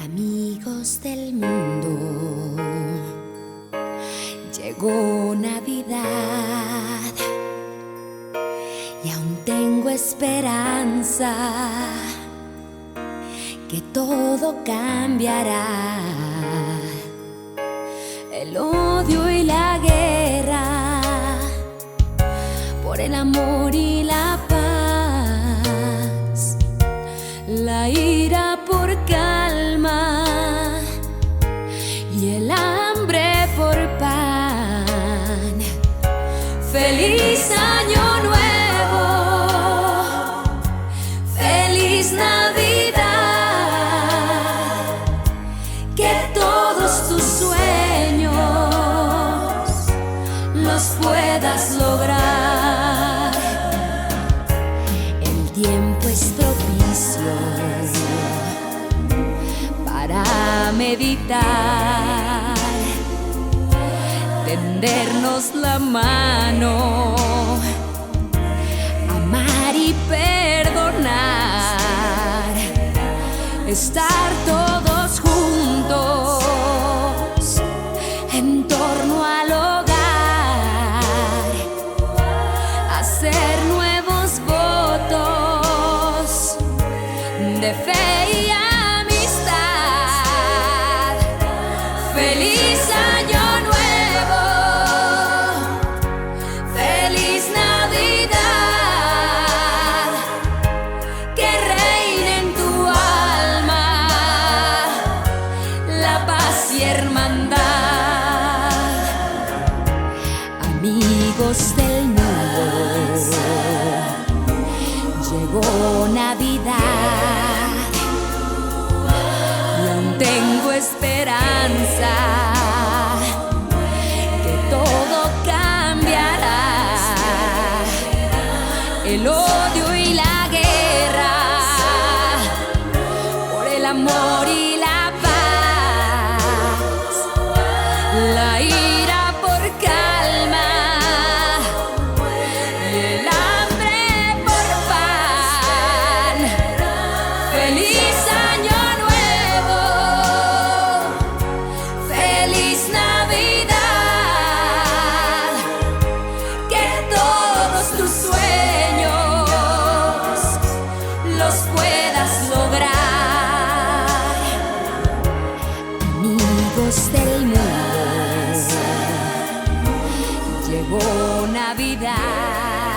Amigos del mundo, llegó Navidad y aún tengo esperanza que todo cambiará. El odio y la guerra por el amor y la paz, la ira por calma y el hambre por pan. Feliz año nuevo, feliz Navidad, que todos tus sueños los puedas lograr. El tiempo es propicio para meditar, tendernos la mano, amar y perdonar, estar todos juntos en torno al hogar, hacer nuevos votos de fe y amistad. Feliz año nuevo, feliz Navidad, que reine en tu alma la paz y hermandad. Amigos del mundo, llegó Navidad y aún tengo esperanza que todo cambiará. El odio y la guerra por el amor y la paz, la ira por calma y el hambre por pan. Feliz año nuevo, feliz Navidad, que todos tus sueños los puedas lograr. Amigos del mundo, llegó Navidad.